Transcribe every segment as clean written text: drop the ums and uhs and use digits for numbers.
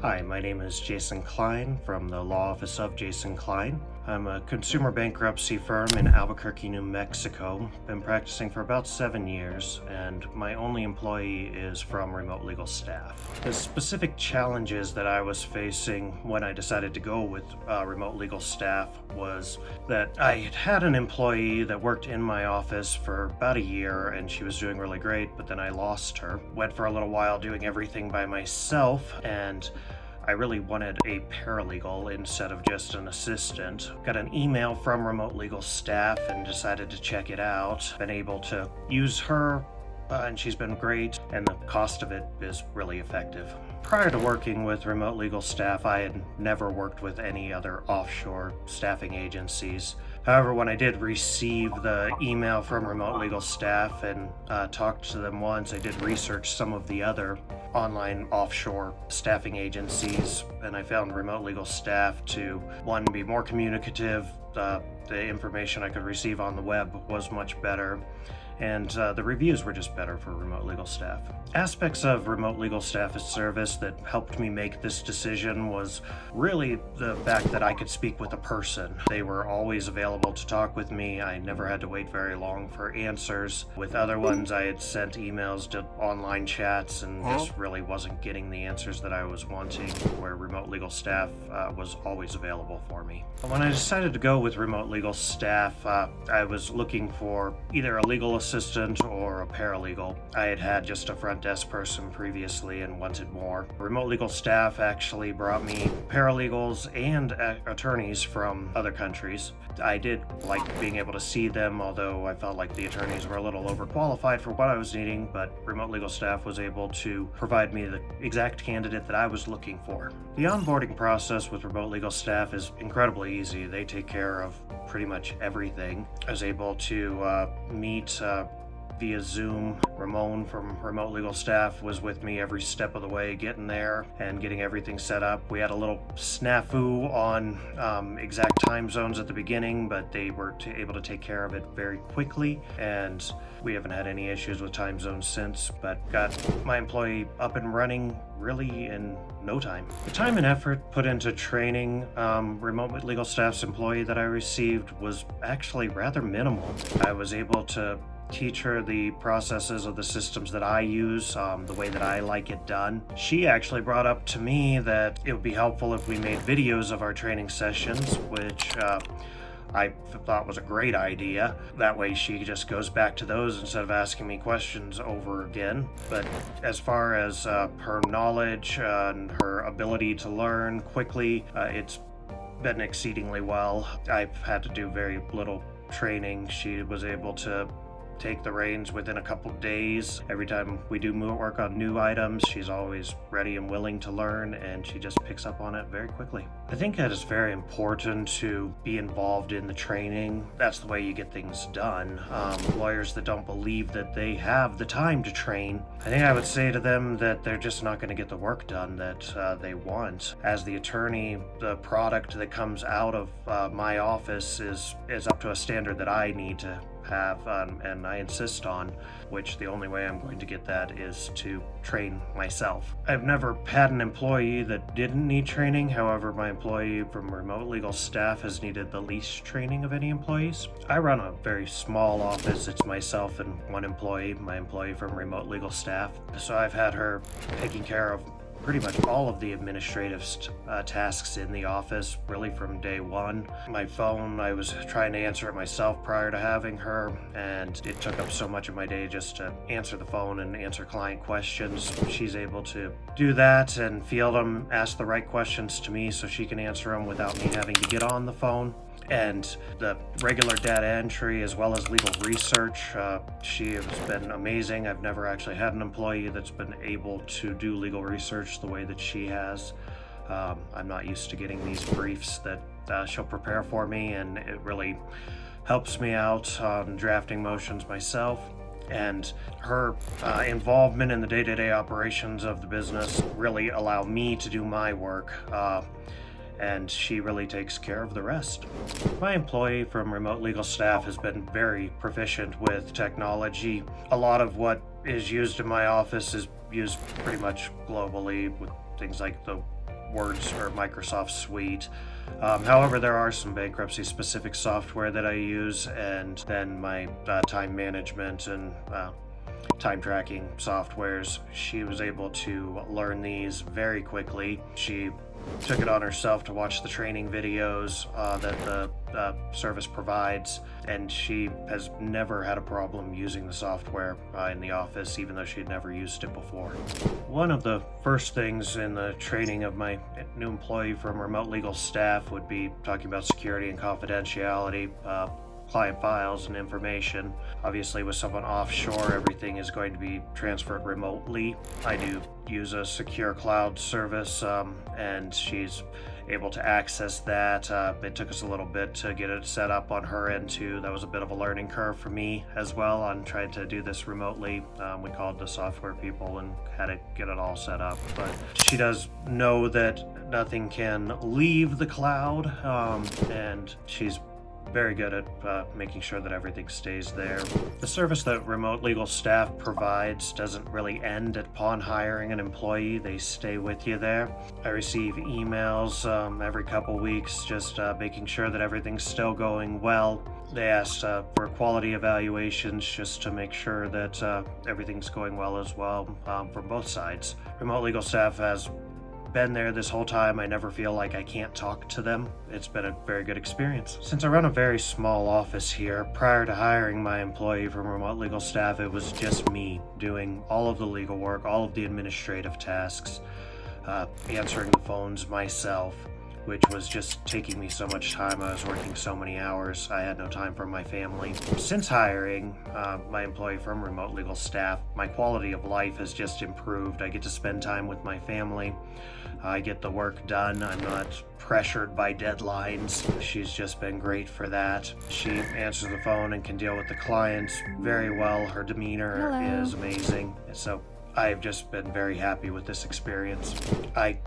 Hi, my name is Jason Klein from the Law Office of Jason Klein. I'm a consumer bankruptcy firm in Albuquerque, New Mexico. Been practicing for about 7 years, and my only employee is from RemoteLegalStaff. The specific challenges that I was facing when I decided to go with RemoteLegalStaff was that I had an employee that worked in my office for about a year, and she was doing really great, but then I lost her. Went for a little while doing everything by myself, and I really wanted a paralegal instead of just an assistant. Got an email from RemoteLegalStaff and decided to check it out. Been able to use her, and she's been great, and the cost of it is really effective. Prior to working with RemoteLegalStaff, I had never worked with any other offshore staffing agencies. However, when I did receive the email from RemoteLegalStaff and talked to them once, I did research some of the other online offshore staffing agencies, and I found RemoteLegalStaff to, one, be more communicative. The information I could receive on the web was much better, and the reviews were just better for RemoteLegalStaff. Aspects of RemoteLegalStaff's service that helped me make this decision was really the fact that I could speak with a person. They were always available to talk with me. I never had to wait very long for answers. With other ones, I had sent emails to online chats and just really wasn't getting the answers that I was wanting, where RemoteLegalStaff was always available for me. When I decided to go with RemoteLegalStaff, I was looking for either a legal assistant or a paralegal. I had just a front desk person previously and wanted more. RemoteLegalStaff actually brought me paralegals and attorneys from other countries. I did like being able to see them, although I felt like the attorneys were a little overqualified for what I was needing, but RemoteLegalStaff was able to provide me the exact candidate that I was looking for. The onboarding process with RemoteLegalStaff is incredibly easy. They take care of pretty much everything. I was able to meet via Zoom. Ramon from RemoteLegalStaff was with me every step of the way, getting there and getting everything set up. We had a little snafu on exact time zones at the beginning, but they were able to take care of it very quickly, and we haven't had any issues with time zones since, but got my employee up and running really in no time. The time and effort put into training RemoteLegalStaff's employee that I received was actually rather minimal. I was able to teach her the processes of the systems that I use, the way that I like it done. She actually brought up to me that it would be helpful if we made videos of our training sessions, which I thought was a great idea. That way she just goes back to those instead of asking me questions over again. But as far as her knowledge and her ability to learn quickly, it's been exceedingly well. I've had to do very little training. She was able to take the reins within a couple days. Every time we do work on new items, she's always ready and willing to learn, and she just picks up on it very quickly. I think that it's very important to be involved in the training. That's the way you get things done. Lawyers that don't believe that they have the time to train, I think I would say to them that they're just not going to get the work done that they want. As the attorney, the product that comes out of my office is up to a standard that I need to have, and I insist on, which the only way I'm going to get that is to train myself. I've never had an employee that didn't need training. However, my employee from RemoteLegalStaff has needed the least training of any employees. I run a very small office. It's myself and one employee, my employee from RemoteLegalStaff. So I've had her taking care of pretty much all of the administrative tasks in the office, really from day one. My phone, I was trying to answer it myself prior to having her, and it took up so much of my day just to answer the phone and answer client questions. She's able to do that and field them, ask the right questions to me so she can answer them without me having to get on the phone. And the regular data entry as well as legal research, she has been amazing. I've never actually had an employee that's been able to do legal research the way that she has. I'm not used to getting these briefs that she'll prepare for me, and it really helps me out on drafting motions myself. And her involvement in the day-to-day operations of the business really allow me to do my work. And she really takes care of the rest. My employee from RemoteLegalStaff has been very proficient with technology. A lot of what is used in my office is used pretty much globally, with things like the Words or Microsoft Suite. However, there are some bankruptcy specific software that I use, and then my time management and time tracking softwares. She was able to learn these very quickly. She took it on herself to watch the training videos that the service provides, and she has never had a problem using the software in the office, even though she had never used it before. One of the first things in the training of my new employee from RemoteLegalStaff would be talking about security and confidentiality, client files and information. Obviously, with someone offshore, everything is going to be transferred remotely. I do use a secure cloud service, and she's able to access that. It took us a little bit to get it set up on her end too. That was a bit of a learning curve for me as well on trying to do this remotely. We called the software people and had to get it all set up. But she does know that nothing can leave the cloud, and she's very good at making sure that everything stays there. The service that RemoteLegalStaff provides doesn't really end upon hiring an employee. They stay with you there. I receive emails every couple weeks just making sure that everything's still going well. They ask for quality evaluations just to make sure that everything's going well as well from both sides. RemoteLegalStaff has been there this whole time. I never feel like I can't talk to them. It's been a very good experience. Since I run a very small office here, prior to hiring my employee from RemoteLegalStaff, it was just me doing all of the legal work, all of the administrative tasks, answering the phones myself, which was just taking me so much time. I was working so many hours, I had no time for my family. Since hiring my employee from RemoteLegalStaff, my quality of life has just improved. I get to spend time with my family. I get the work done. I'm not pressured by deadlines. She's just been great for that. She answers the phone and can deal with the clients very well. Her demeanor is amazing. So I've just been very happy with this experience. I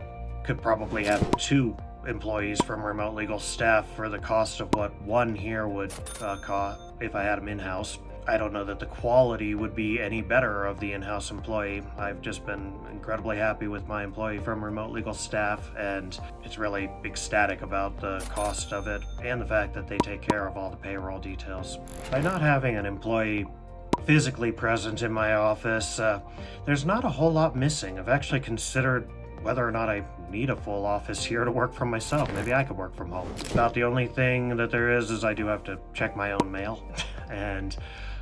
could probably have 2 employees from RemoteLegalStaff for the cost of what one here would cost if I had them in-house. I don't know that the quality would be any better of the in-house employee. I've just been incredibly happy with my employee from RemoteLegalStaff, and it's really ecstatic about the cost of it and the fact that they take care of all the payroll details. By not having an employee physically present in my office, there's not a whole lot missing. I've actually considered whether or not I need a full office here to work from myself. Maybe I could work from home. About the only thing that there is I do have to check my own mail, and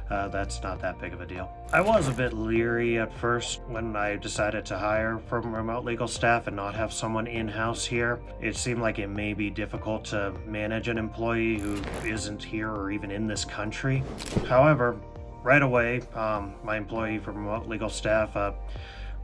that's not that big of a deal. I was a bit leery at first when I decided to hire from RemoteLegalStaff and not have someone in-house here. It seemed like it may be difficult to manage an employee who isn't here or even in this country. However, right away, my employee from RemoteLegalStaff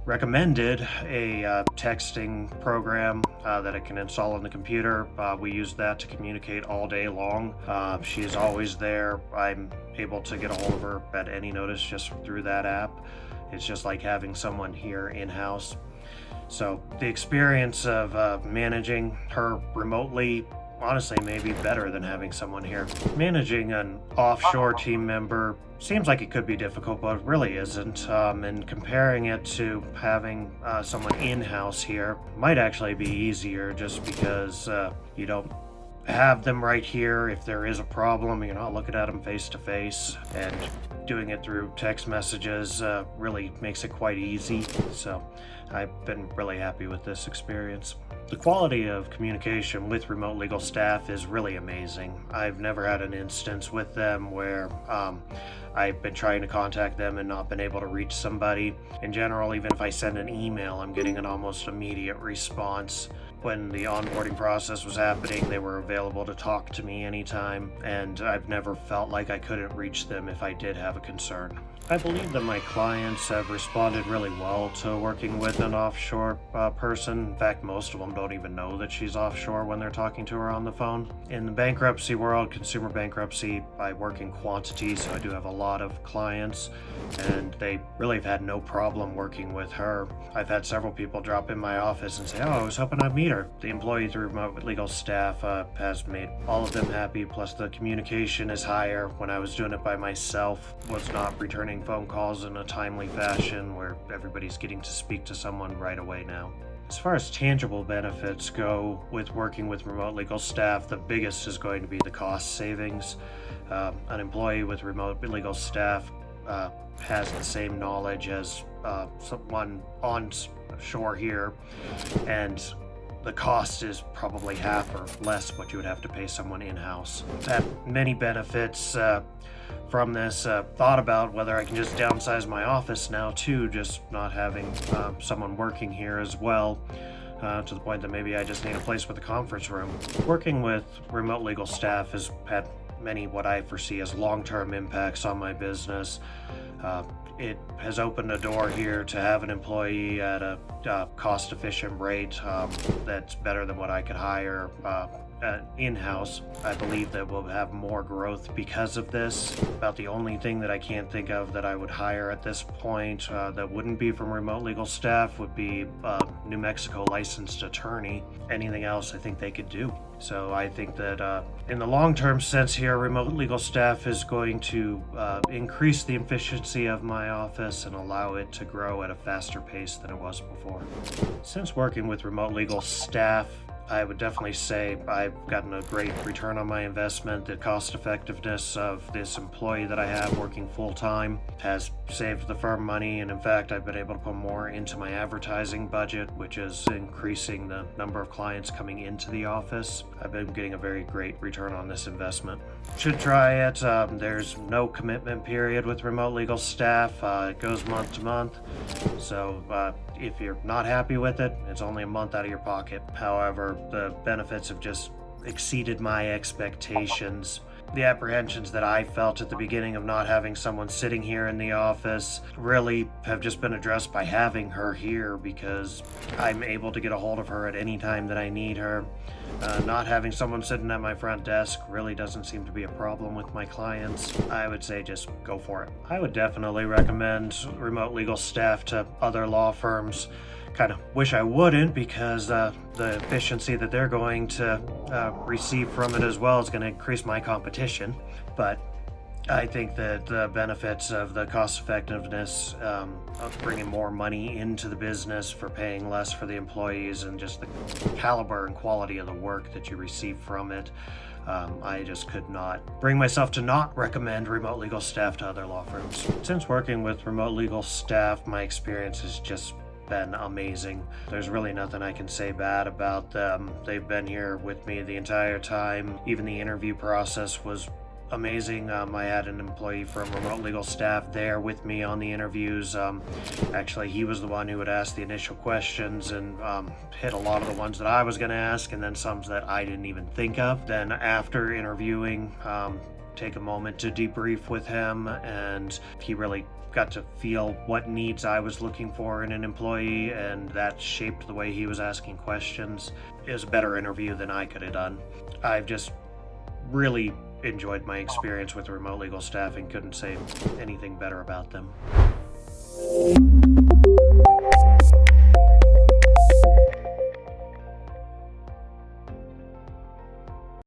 recommended a texting program that I can install on the computer. We use that to communicate all day long. She is always there. I'm able to get a hold of her at any notice just through that app. It's just like having someone here in-house. So the experience of managing her remotely honestly may be better than having someone here. Managing an offshore team member seems like it could be difficult, but it really isn't. And comparing it to having someone in-house here might actually be easier, just because you don't have them right here. If there is a problem, you're not looking at them face to face, and doing it through text messages really makes it quite easy. So I've been really happy with this experience. The quality of communication with RemoteLegalStaff is really amazing. I've never had an instance with them where I've been trying to contact them and not been able to reach somebody. In general, even if I send an email, I'm getting an almost immediate response. When the onboarding process was happening, they were available to talk to me anytime, and I've never felt like I couldn't reach them if I did have a concern. I believe that my clients have responded really well to working with an offshore person. In fact, most of them don't even know that she's offshore when they're talking to her on the phone. In the bankruptcy world, consumer bankruptcy, I work in quantity, so I do have a lot of clients, and they really have had no problem working with her. I've had several people drop in my office and say, "Oh, I was hoping I'd meet her." The employee through RemoteLegalStaff has made all of them happy, plus the communication is higher. When I was doing it by myself, was not returning phone calls in a timely fashion where everybody's getting to speak to someone right away now. As far as tangible benefits go with working with remote legal staff, the biggest is going to be the cost savings. An employee with remote legal staff has the same knowledge as someone on shore here, and the cost is probably half or less what you would have to pay someone in-house. I've had many benefits from this. Thought about whether I can just downsize my office now too, just not having someone working here as well, to the point that maybe I just need a place with a conference room. Working with remote legal staff has had many what I foresee as long-term impacts on my business. It has opened a door here to have an employee at a cost-efficient rate that's better than what I could hire in-house. I believe that we'll have more growth because of this. About the only thing that I can't think of that I would hire at this point that wouldn't be from remote legal staff would be a New Mexico licensed attorney. Anything else I think they could do. So I think that in the long-term sense here, remote legal staff is going to increase the efficiency of my office and allow it to grow at a faster pace than it was before. Since working with remote legal staff, I would definitely say I've gotten a great return on my investment. The cost effectiveness of this employee that I have working full-time has saved the firm money, and in fact I've been able to put more into my advertising budget, which is increasing the number of clients coming into the office. I've been getting a very great return on this investment. Should try it. There's no commitment period with remote legal staff. It goes month to month, so if you're not happy with it, it's only a month out of your pocket. However, the benefits have just exceeded my expectations. The apprehensions that I felt at the beginning of not having someone sitting here in the office really have just been addressed by having her here, because I'm able to get a hold of her at any time that I need her. Not having someone sitting at my front desk really doesn't seem to be a problem with my clients. I would say just go for it. I would definitely recommend remote legal staff to other law firms. Kind of wish I wouldn't, because the efficiency that they're going to receive from it as well is going to increase my competition. But I think that the benefits of the cost effectiveness of bringing more money into the business for paying less for the employees, and just the caliber and quality of the work that you receive from it, I just could not bring myself to not recommend remote legal staff to other law firms. Since working with remote legal staff, my experience has just been amazing. There's really nothing I can say bad about them. They've been here with me the entire time. Even the interview process was amazing. I had an employee from remote legal staff there with me on the interviews. Actually, he was the one who would ask the initial questions and hit a lot of the ones that I was going to ask, and then some that I didn't even think of. Then after interviewing, take a moment to debrief with him, and he really got to feel what needs I was looking for in an employee, and that shaped the way he was asking questions. It was a better interview than I could have done. I've just really enjoyed my experience with remote legal staff and couldn't say anything better about them.